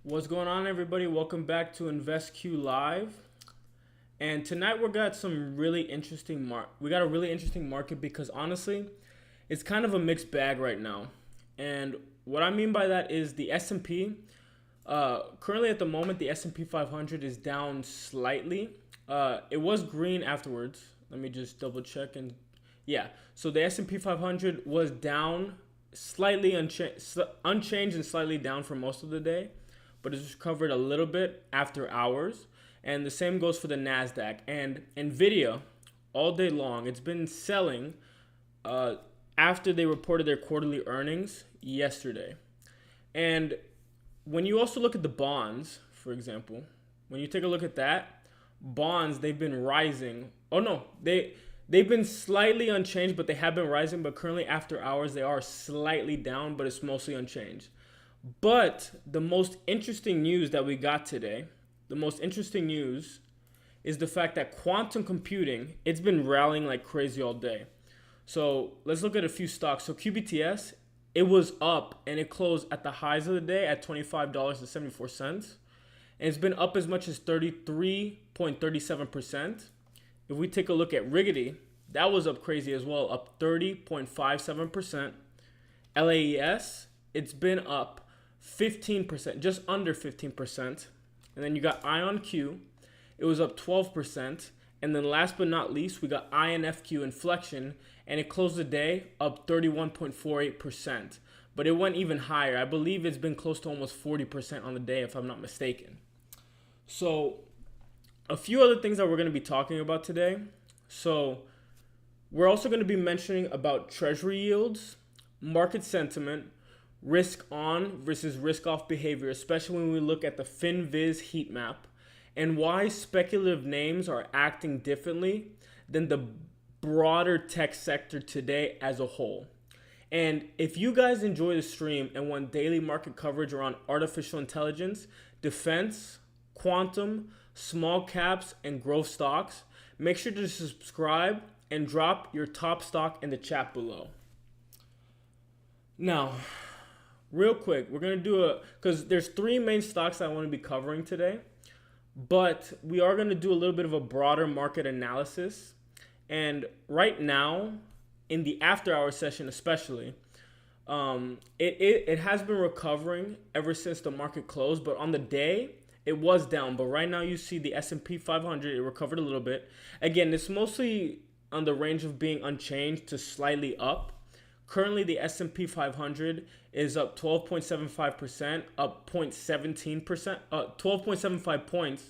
What's going on, everybody? Welcome back to InvestQ Live. And tonight we got some really interesting we got a really interesting market because honestly, it's kind of a mixed bag right now. And what I mean by that is the S&P. Currently at the moment, the S&P 500 is down slightly. It was green afterwards. Let me just double check and yeah. So the S&P 500 was down slightly unchanged and slightly down for most of the day, but it's recovered a little bit after hours. And the same goes for the NASDAQ. And NVIDIA, all day long, it's been selling after they reported their quarterly earnings yesterday. And when you also look at the bonds, for example, when you take a look at that, bonds, they've been rising. Oh, no, they've been slightly unchanged, but they have been rising. But currently after hours, they are slightly down, but it's mostly unchanged. But the most interesting news that we got today, the most interesting news is the fact that quantum computing, it's been rallying like crazy all day. So let's look at a few stocks. So QBTS, it was up and it closed at the highs of the day at $25.74. And it's been up as much as 33.37%. If we take a look at Riggedy, that was up crazy as well, up 30.57%. LAES, it's been up 15%, just under 15%. And then you got IonQ, it was up 12%. And then last but not least, we got INFQ Inflection, and it closed the day up 31.48%. But it went even higher. I believe it's been close to almost 40% on the day, if I'm not mistaken. So a few other things that we're going to be talking about today. So we're also going to be mentioning about treasury yields, market sentiment, risk on versus risk off behavior, especially when we look at the FinViz heat map, and why speculative names are acting differently than the broader tech sector today as a whole. And if you guys enjoy the stream and want daily market coverage around artificial intelligence, defense, quantum, small caps, and growth stocks, make sure to subscribe and drop your top stock in the chat below. Now, real quick, we're going to do because there's three main stocks I want to be covering today, but we are going to do a little bit of a broader market analysis. And right now, in the after hour session especially, it has been recovering ever since the market closed, but on the day, it was down. But right now you see the S&P 500, it recovered a little bit. Again, it's mostly on the range of being unchanged to slightly up. Currently, the S&P 500 is up 12.75%, up 0.17%, 12.75 points,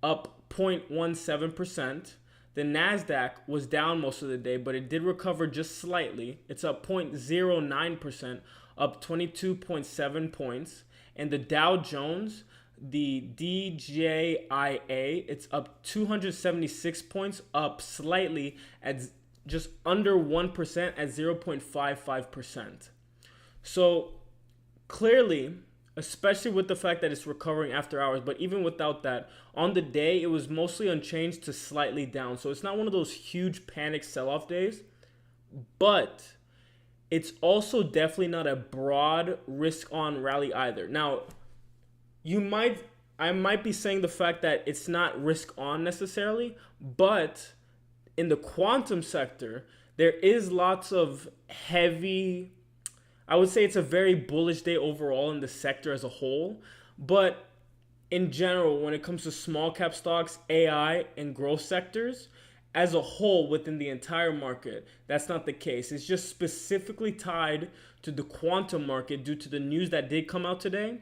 up 0.17%. The NASDAQ was down most of the day, but it did recover just slightly. It's up 0.09%, up 22.7 points. And the Dow Jones, the DJIA, it's up 276 points, up slightly at just under 1% at 0.55%. So clearly, especially with the fact that it's recovering after hours, but even without that, on the day, it was mostly unchanged to slightly down. So it's not one of those huge panic sell-off days, but it's also definitely not a broad risk-on rally either. Now, I might be saying the fact that it's not risk-on necessarily, but in the quantum sector, there is lots of heavy, I would say it's a very bullish day overall in the sector as a whole. But in general, when it comes to small cap stocks, AI, and growth sectors, as a whole within the entire market, that's not the case. It's just specifically tied to the quantum market due to the news that did come out today.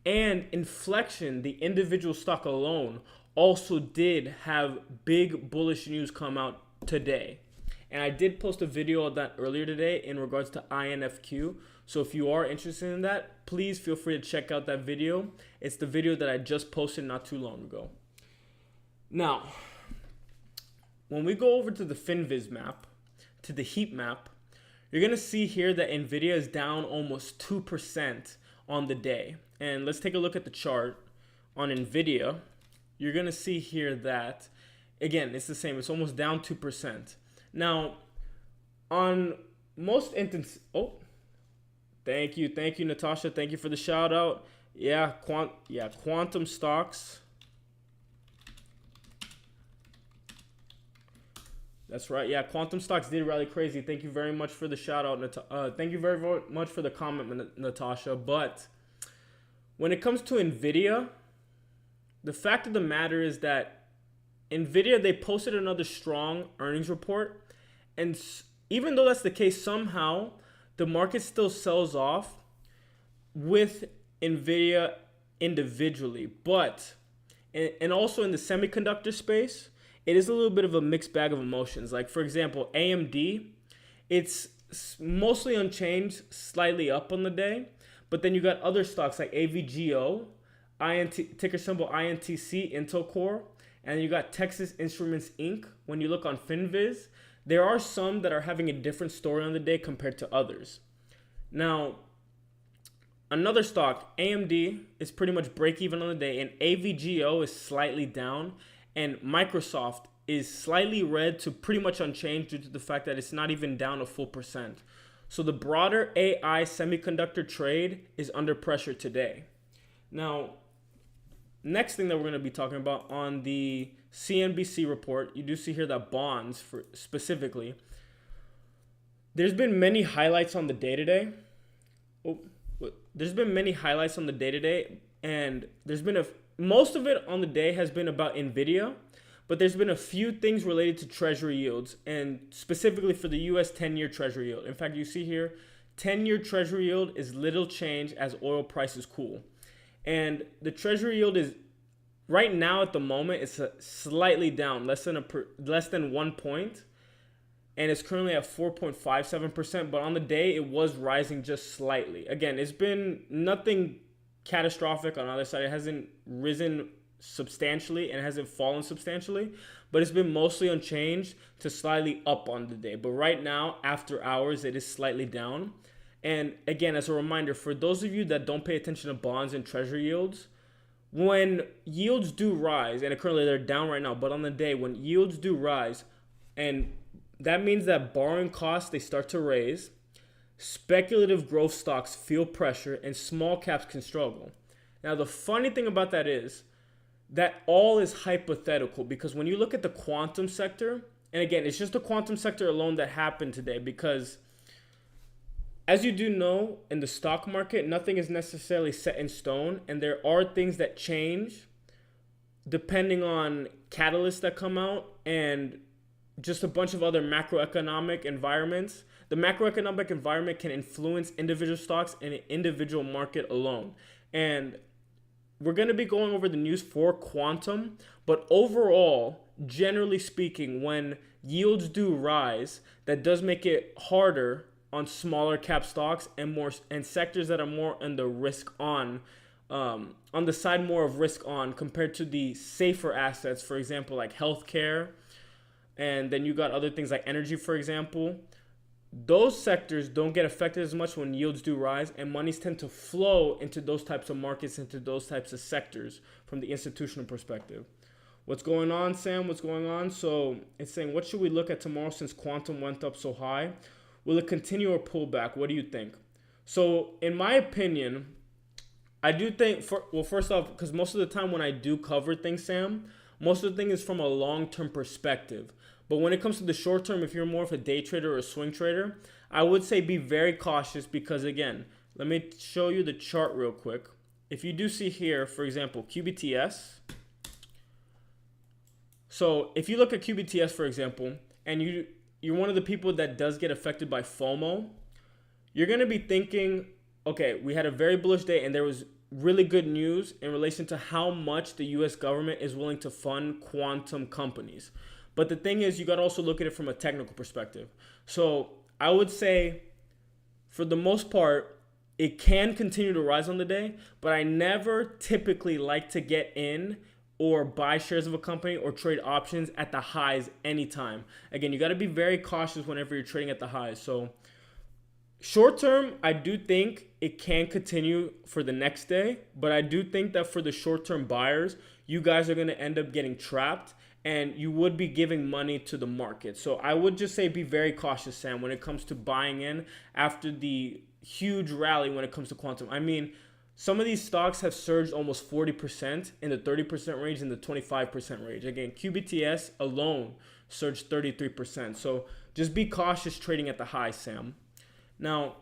And Inflection, the individual stock alone, also did have big bullish news come out today. And I did post a video of that earlier today in regards to INFQ. So if you are interested in that, please feel free to check out that video. It's the video that I just posted not too long ago. Now, when we go over to the FinViz map, to the heat map, you're going to see here that NVIDIA is down almost 2% on the day. And let's take a look at the chart on NVIDIA. You're going to see here that, again, it's the same. It's almost down 2%. Now, on most instances, thank you, Natasha. Thank you for the shout out. Quantum stocks. That's right. Yeah, quantum stocks did rally crazy. Thank you very much for the shout out. Thank you very much for the comment, Natasha. But when it comes to Nvidia, the fact of the matter is that Nvidia, they posted another strong earnings report, and even though that's the case, somehow the market still sells off with Nvidia individually. But and also in the semiconductor space, it is a little bit of a mixed bag of emotions. Like, for example, AMD, it's mostly unchanged, slightly up on the day. But then you got other stocks like AVGO, ticker symbol INTC, Intel Core, and you got Texas Instruments Inc. When you look on FinViz, there are some that are having a different story on the day compared to others. Now, another stock, AMD, is pretty much break even on the day, and AVGO is slightly down. And Microsoft is slightly red to pretty much unchanged due to the fact that it's not even down a full percent. So the broader AI semiconductor trade is under pressure today. Now, next thing that we're going to be talking about on the CNBC report, you do see here that bonds, specifically, there's been many highlights on the day today. And there's been most of it on the day has been about Nvidia, but there's been a few things related to treasury yields, and specifically for the US 10-year treasury yield. In fact, you see here, 10-year treasury yield is little change as oil prices cool. And the treasury yield is right now at the moment, it's slightly down, less than 1 point, and it's currently at 4.57%, but on the day it was rising just slightly. Again, it's been nothing catastrophic on the other side. It hasn't risen substantially and it hasn't fallen substantially, but it's been mostly unchanged to slightly up on the day. But right now, after hours, it is slightly down. And again, as a reminder, for those of you that don't pay attention to bonds and treasury yields, when yields do rise, and currently they're down right now, but on the day when yields do rise, and that means that borrowing costs, they start to raise, speculative growth stocks feel pressure, and small caps can struggle. Now, the funny thing about that is that all is hypothetical, because when you look at the quantum sector, and again, it's just the quantum sector alone that happened today, because as you do know, in the stock market, nothing is necessarily set in stone, and there are things that change depending on catalysts that come out and just a bunch of other macroeconomic environments. The macroeconomic environment can influence individual stocks and an individual market alone. And we're going to be going over the news for quantum, but overall, generally speaking, when yields do rise, that does make it harder on smaller cap stocks and sectors that are more on the risk on the side more of risk on compared to the safer assets, for example, like healthcare. And then you got other things like energy, for example. Those sectors don't get affected as much when yields do rise, and monies tend to flow into those types of markets, into those types of sectors from the institutional perspective. What's going on, Sam? What's going on? So it's saying, what should we look at tomorrow since quantum went up so high? Will it continue or pull back? What do you think? So in my opinion, I do think, first off, because most of the time when I do cover things, Sam, most of the thing is from a long-term perspective. But when it comes to the short term, if you're more of a day trader or a swing trader, I would say be very cautious because, again, let me show you the chart real quick. If you do see here, for example, QBTS. So if you look at QBTS, for example, and you're one of the people that does get affected by FOMO, you're going to be thinking, okay, we had a very bullish day and there was really good news in relation to how much the US government is willing to fund quantum companies. But the thing is, you got to also look at it from a technical perspective. So I would say, for the most part, it can continue to rise on the day, but I never typically like to get in or buy shares of a company or trade options at the highs anytime. Again, you got to be very cautious whenever you're trading at the highs. So short term, I do think it can continue for the next day, but I do think that for the short term buyers, you guys are going to end up getting trapped and you would be giving money to the market. So I would just say be very cautious, Sam, when it comes to buying in after the huge rally when it comes to quantum. I mean, Some of these stocks have surged almost 40% in the 30% range, in the 25% range. Again, QBTS alone surged 33%. So just be cautious trading at the high, Sam. Now,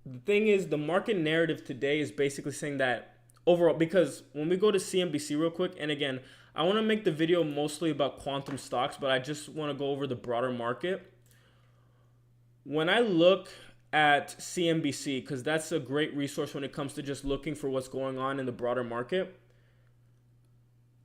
the thing is, the market narrative today is basically saying that overall, because when we go to CNBC real quick, and again, I want to make the video mostly about quantum stocks, but I just want to go over the broader market. When I look at CNBC, because that's a great resource when it comes to just looking for what's going on in the broader market,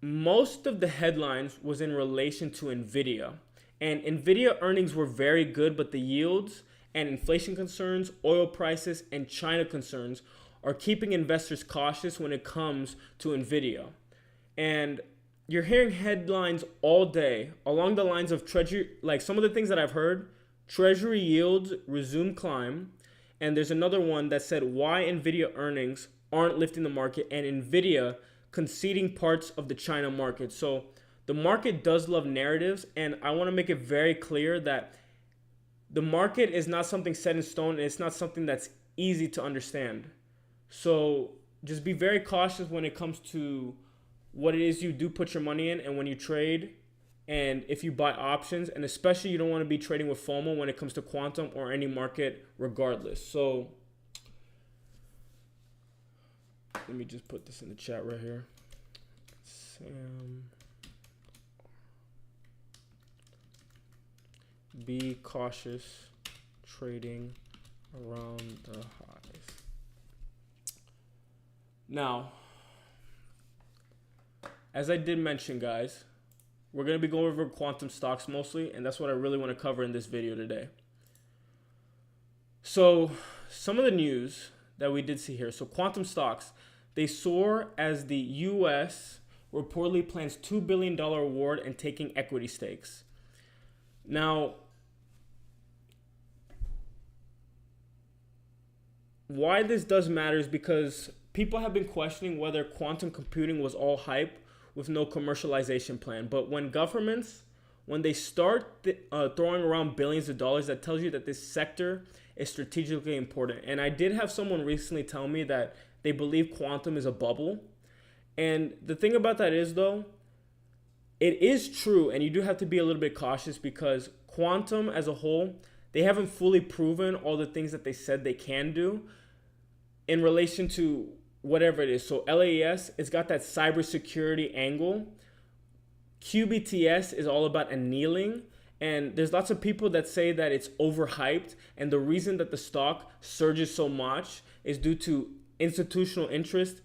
most of the headlines was in relation to Nvidia. And Nvidia earnings were very good, but the yields and inflation concerns, oil prices, and China concerns are keeping investors cautious when it comes to Nvidia. And you're hearing headlines all day along the lines of treasury, like some of the things that I've heard: Treasury yields resume climb. And there's another one that said why Nvidia earnings aren't lifting the market, and Nvidia conceding parts of the China market. So the market does love narratives, and I want to make it very clear that the market is not something set in stone, and it's not something that's easy to understand. So just be very cautious when it comes to what it is you do put your money in, and when you trade, and if you buy options, and especially you don't want to be trading with FOMO when it comes to quantum or any market regardless. So let me just put this in the chat right here. Sam, be cautious trading around the highs. Now, as I did mention, guys, we're going to be going over quantum stocks mostly, and that's what I really want to cover in this video today. So some of the news that we did see here. So quantum stocks, they soar as the U.S. reportedly plans $2 billion award and taking equity stakes. Now, why this does matter is because people have been questioning whether quantum computing was all hype with no commercialization plan. But when governments, when they start throwing around billions of dollars, that tells you that this sector is strategically important. And I did have someone recently tell me that they believe quantum is a bubble. And the thing about that is, though, it is true, and you do have to be a little bit cautious because quantum as a whole, they haven't fully proven all the things that they said they can do in relation to whatever it is. So LAES, it's got that cybersecurity angle. QBTS is all about annealing. And there's lots of people that say that it's overhyped. And the reason that the stock surges so much is due to institutional interest.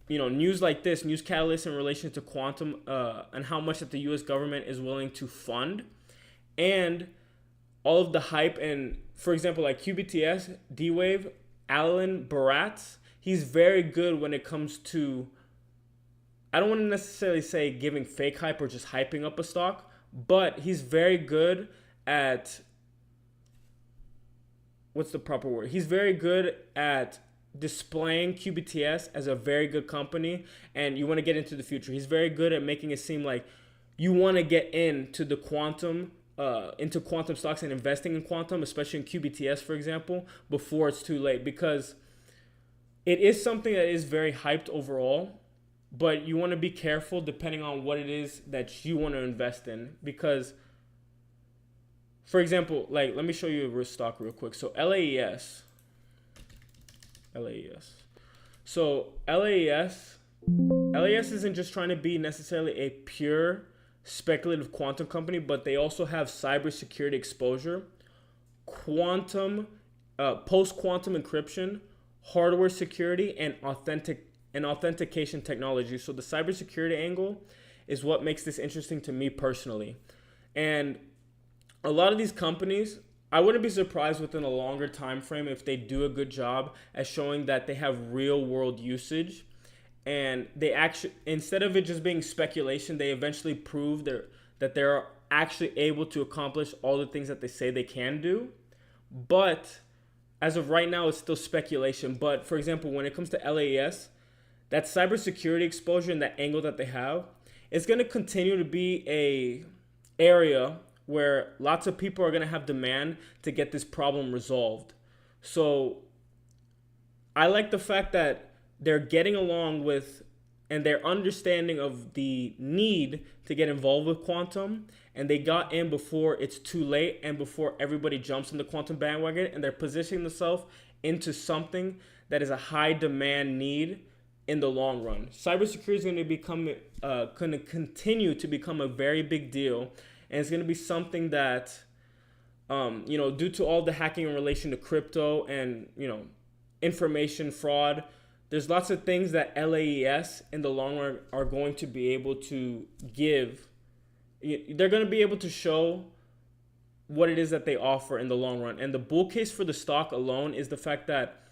You know, news like this, news catalysts in relation to quantum and how much that the US government is willing to fund. And all of the hype. And for example, like QBTS, D-Wave, Alan Baratz, he's very good when it comes to, I don't want to necessarily say giving fake hype or just hyping up a stock, but he's very good at, what's the proper word? He's very good at displaying QBTS as a very good company and you want to get into the future. He's very good at making it seem like you want to get into the quantum stocks and investing in quantum, especially in QBTS, for example, before it's too late, because it is something that is very hyped overall, but you want to be careful depending on what it is that you want to invest in. Because, for example, like, let me show you a risk stock real quick. So LAES. So LAES isn't just trying to be necessarily a pure speculative quantum company, but they also have cybersecurity exposure, quantum, post-quantum encryption, hardware security, and authentication technology. So the cybersecurity angle is what makes this interesting to me personally. And a lot of these companies, I wouldn't be surprised within a longer time frame if they do a good job at showing that they have real world usage, and they actually, instead of it just being speculation, they eventually prove that they're actually able to accomplish all the things that they say they can do. But as of right now, it's still speculation. But for example, when it comes to LAES, that cybersecurity exposure and that angle that they have, it's going to continue to be a area where lots of people are going to have demand to get this problem resolved. So I like the fact that they're getting along with and their understanding of the need to get involved with quantum, and they got in before it's too late and before everybody jumps in the quantum bandwagon, and they're positioning themselves into something that is a high demand need in the long run. Cybersecurity is going to continue to become a very big deal, and it's going to be something that due to all the hacking in relation to crypto and information fraud, there's lots of things that LAES in the long run are going to be able to give. They're going to be able to show what it is that they offer in the long run. And the bull case for the stock alone is the fact that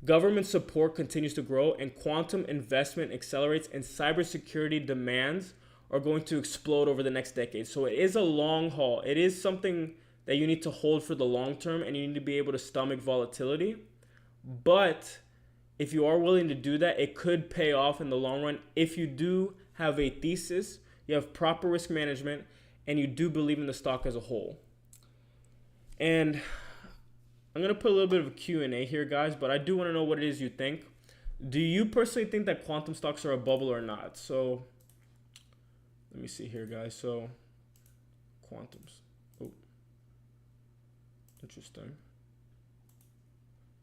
government support continues to grow and quantum investment accelerates, and cybersecurity demands are going to explode over the next decade. So it is a long haul. It is something that you need to hold for the long term, and you need to be able to stomach volatility. But if you are willing to do that, it could pay off in the long run if you do have a thesis, you have proper risk management, and you do believe in the stock as a whole. And I'm going to put a little bit of a Q&A here, guys, but I do want to know what it is you think. Do you personally think that quantum stocks are a bubble or not? So let me see here, guys. So quantums. Oh, interesting.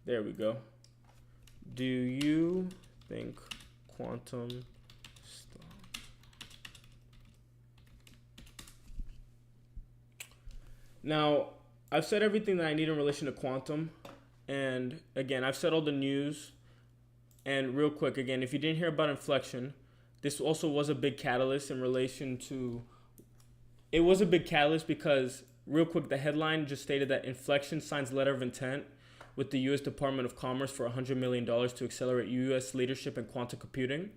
There we go. Do you think quantum stocks? Now, I've said everything that I need in relation to quantum. And again, I've said all the news. And real quick, again, if you didn't hear about inflection, this also was a big catalyst in relation to, it was a big catalyst because, real quick, the headline just stated that inflection signs letter of intent with the U.S. Department of Commerce for $100 million to accelerate U.S. leadership in quantum computing.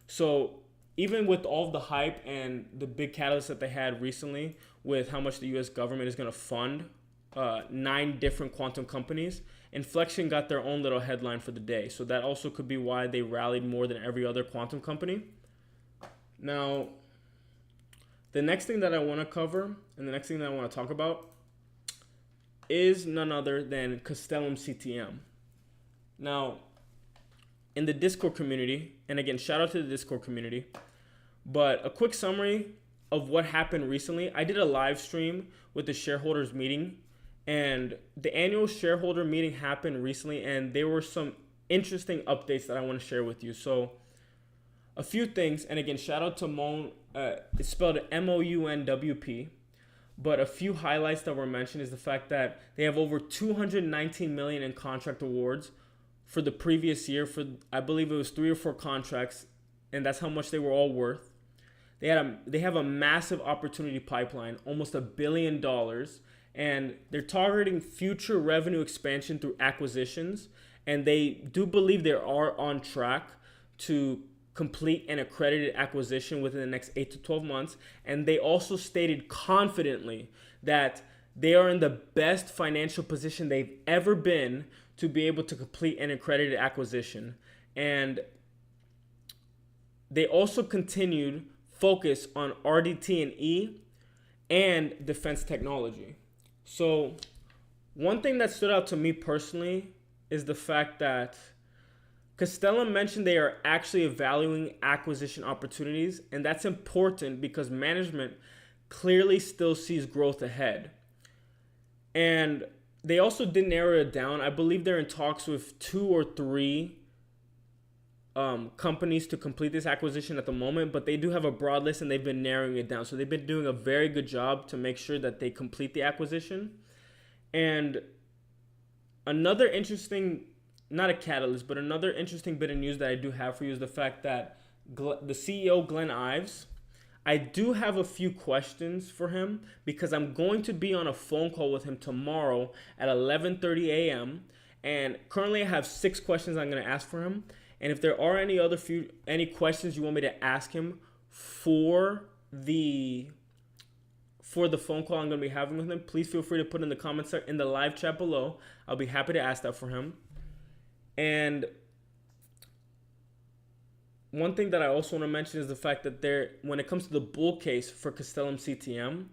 So even with all of the hype and the big catalyst that they had recently with how much the U.S. government is going to fund 9 different quantum companies, Inflection got their own little headline for the day. So that also could be why they rallied more than every other quantum company. Now, the next thing that I want to cover and the next thing that I want to talk about is none other than Castellum CTM. Now, in the Discord community, and again, shout out to the Discord community, but a quick summary of what happened recently. I did a live stream with the shareholders meeting, and the annual shareholder meeting happened recently, and there were some interesting updates that I want to share with you. So a few things, and again, shout out to Moon, it's spelled MOUNWP. But a few highlights that were mentioned is the fact that they have over 219 million in contract awards for the previous year for, I believe it was 3 or 4 contracts, and that's how much they were all worth. They have a massive opportunity pipeline, almost $1 billion, and they're targeting future revenue expansion through acquisitions, and they do believe they are on track to complete an accredited acquisition within the next 8 to 12 months. And they also stated confidently that they are in the best financial position they've ever been to be able to complete an accredited acquisition. And they also continued focus on RDT&E and defense technology. So one thing that stood out to me personally is the fact that Castellum mentioned they are actually evaluating acquisition opportunities, and that's important because management clearly still sees growth ahead. And they also did narrow it down. I believe they're in talks with 2 or 3 companies to complete this acquisition at the moment, but they do have a broad list and they've been narrowing it down. So they've been doing a very good job to make sure that they complete the acquisition. And another interesting, not a catalyst, but another interesting bit of news that I do have for you is the fact that the CEO, Glenn Ives, I do have a few questions for him because I'm going to be on a phone call with him tomorrow at 11:30 a.m. And currently I have 6 questions I'm going to ask for him. And if there are any questions you want me to ask him for the phone call I'm going to be having with him, please feel free to put in the comments in the live chat below. I'll be happy to ask that for him. And one thing that I also want to mention is the fact that when it comes to the bull case for Castellum CTM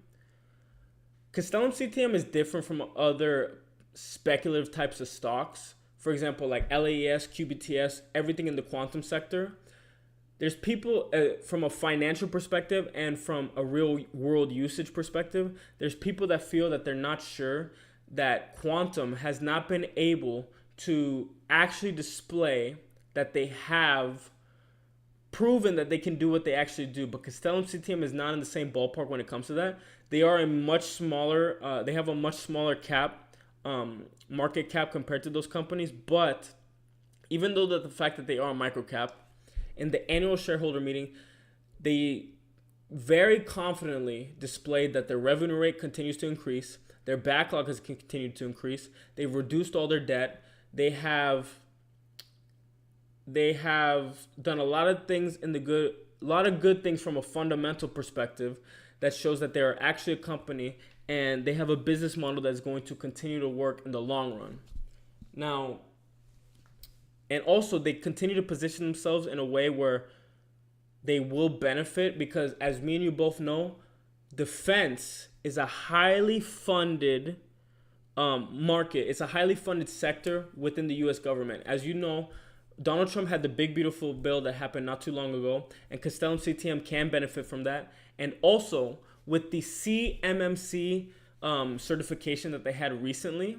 is different from other speculative types of stocks for example, like LAES, QBTS, everything in the quantum sector, there's people from a financial perspective and from a real world usage perspective, there's people that feel that they're not sure that quantum has not been able to actually display that they have proven that they can do what they actually do. But Castellum CTM is not in the same ballpark when it comes to that. They are a much smaller, they have a much smaller cap, market cap compared to those companies. But even though the fact that they are a micro cap, in the annual shareholder meeting, they very confidently displayed that their revenue rate continues to increase. Their backlog has continued to increase. They've reduced all their debt. They have done a lot of things a lot of good things from a fundamental perspective that shows that they are actually a company and they have a business model that's going to continue to work in the long run. Now, and also they continue to position themselves in a way where they will benefit because, as me and you both know, defense is a highly funded market. It's a highly funded sector within the U.S. government. As you know, Donald Trump had the big, beautiful bill that happened not too long ago, and Castellum CTM can benefit from that. And also, with the CMMC certification that they had recently,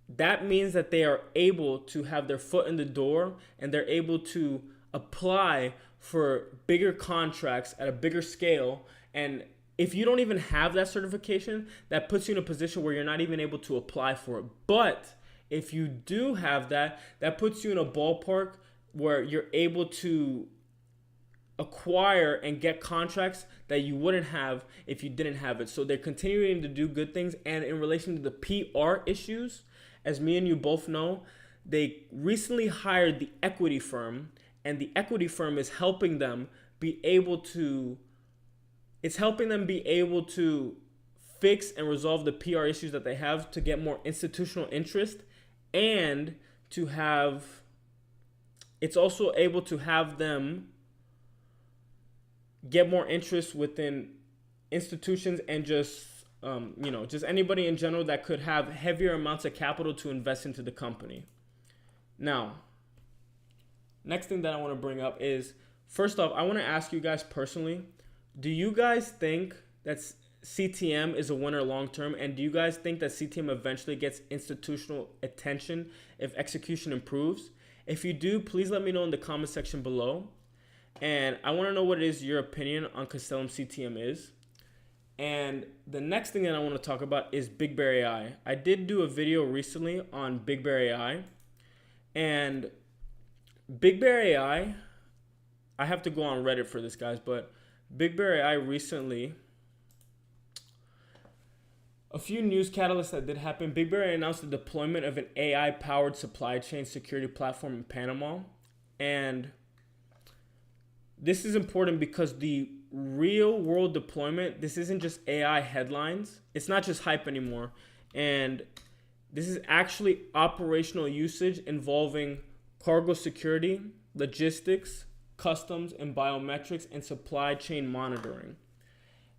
that means that they are able to have their foot in the door and they're able to apply for bigger contracts at a bigger scale. And if you don't even have that certification, that puts you in a position where you're not even able to apply for it. But if you do have that, that puts you in a ballpark where you're able to acquire and get contracts that you wouldn't have if you didn't have it. So they're continuing to do good things. And in relation to the PR issues, as me and you both know, they recently hired the equity firm, and the equity firm is helping them be able to fix and resolve the PR issues that they have to get more institutional interest, and it's also able to have them get more interest within institutions and just anybody in general that could have heavier amounts of capital to invest into the company. Now, next thing that I want to bring up is, first off, I want to ask you guys personally, do you guys think that CTM is a winner long term? And do you guys think that CTM eventually gets institutional attention if execution improves? If you do, please let me know in the comment section below. And I want to know what is your opinion on Castellum CTM is. And the next thing that I want to talk about is Big Bear AI. I did do a video recently on Big Bear AI. And Big Bear AI, I have to go on Reddit for this, guys, but Big Bear AI recently, a few news catalysts that did happen. Big Bear announced the deployment of an AI-powered supply chain security platform in Panama. And this is important because the real world deployment, this isn't just AI headlines. It's not just hype anymore. And this is actually operational usage involving cargo security, logistics, customs and biometrics, and supply chain monitoring.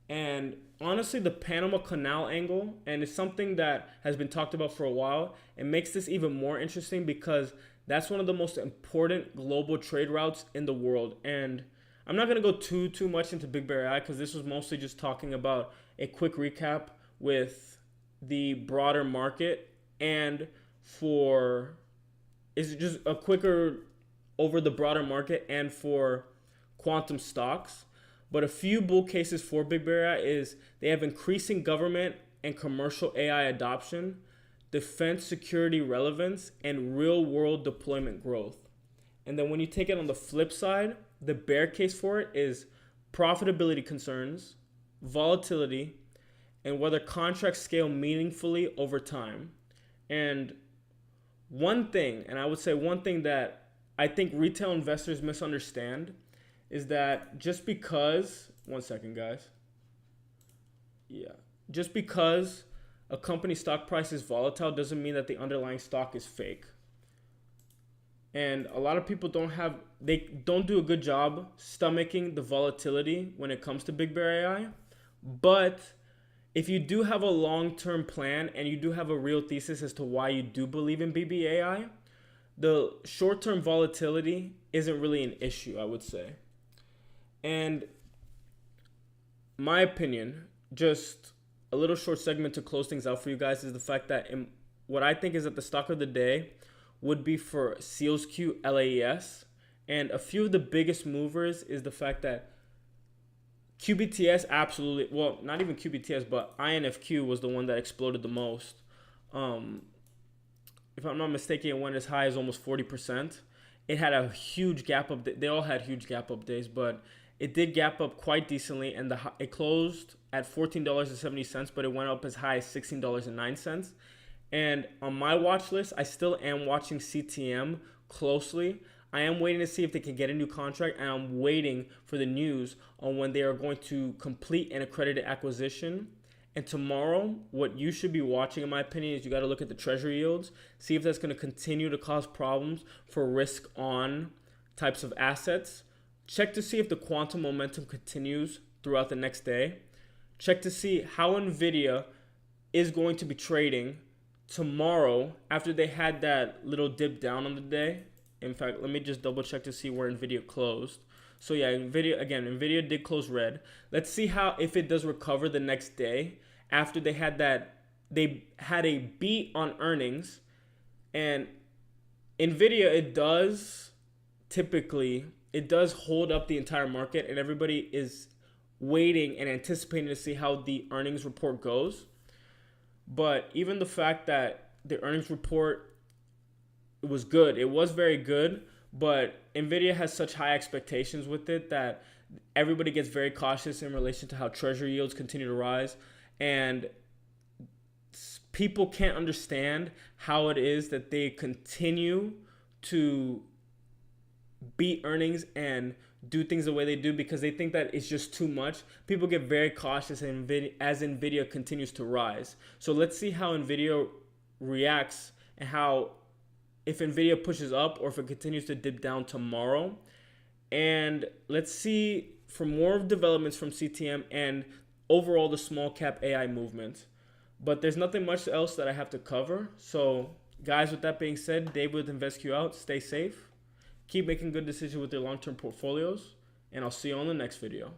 And honestly, the Panama Canal angle, and it's something that has been talked about for a while, it makes this even more interesting because that's one of the most important global trade routes in the world. And I'm not going to go too much into Big Bear AI because this was mostly just talking about a quick recap with the broader market, and it's just a quicker over the broader market and for quantum stocks. But a few bull cases for Big Bear AI is they have increasing government and commercial AI adoption, defense security relevance, and real world deployment growth. And then when you take it on the flip side, the bear case for it is profitability concerns, volatility, and whether contracts scale meaningfully over time. And one thing that I think retail investors misunderstand is that just because a company's stock price is volatile doesn't mean that the underlying stock is fake. And a lot of people don't do a good job stomaching the volatility when it comes to Big Bear AI. But if you do have a long-term plan and you do have a real thesis as to why you do believe in BBAI, the short-term volatility isn't really an issue, I would say. And my opinion, just a little short segment to close things out for you guys, is the fact that what I think is that the stock of the day would be for SEALSQ LAES. And a few of the biggest movers is the fact that QBTS absolutely, well, not even QBTS, but INFQ was the one that exploded the most. If I'm not mistaken, it went as high as almost 40%. It had a huge gap up. They all had huge gap up days, but it did gap up quite decently, and it closed at $14.70, but it went up as high as $16.09. And on my watch list, I still am watching CTM closely. I am waiting to see if they can get a new contract, and I'm waiting for the news on when they are going to complete an accredited acquisition. And tomorrow, what you should be watching, in my opinion, is you got to look at the treasury yields, see if that's going to continue to cause problems for risk on types of assets. Check to see if the quantum momentum continues throughout the next day. Check to see how NVIDIA is going to be trading tomorrow after they had that little dip down on the day. In fact, let me just double check to see where NVIDIA closed. So yeah, NVIDIA did close red. Let's see if it does recover the next day after they had a beat on earnings. And NVIDIA, it does hold up the entire market, and everybody is waiting and anticipating to see how the earnings report goes. But even the fact that the earnings report, it was good. It was very good, but NVIDIA has such high expectations with it that everybody gets very cautious in relation to how treasury yields continue to rise. And people can't understand how it is that they continue to beat earnings and do things the way they do, because they think that it's just too much. People get very cautious as NVIDIA continues to rise. So let's see how NVIDIA reacts, and if NVIDIA pushes up or if it continues to dip down tomorrow. And let's see for more developments from CTM and overall the small cap AI movement. But there's nothing much else that I have to cover. So guys, with that being said, David-InvestQ out. Stay safe. Keep making good decisions with your long-term portfolios. And I'll see you on the next video.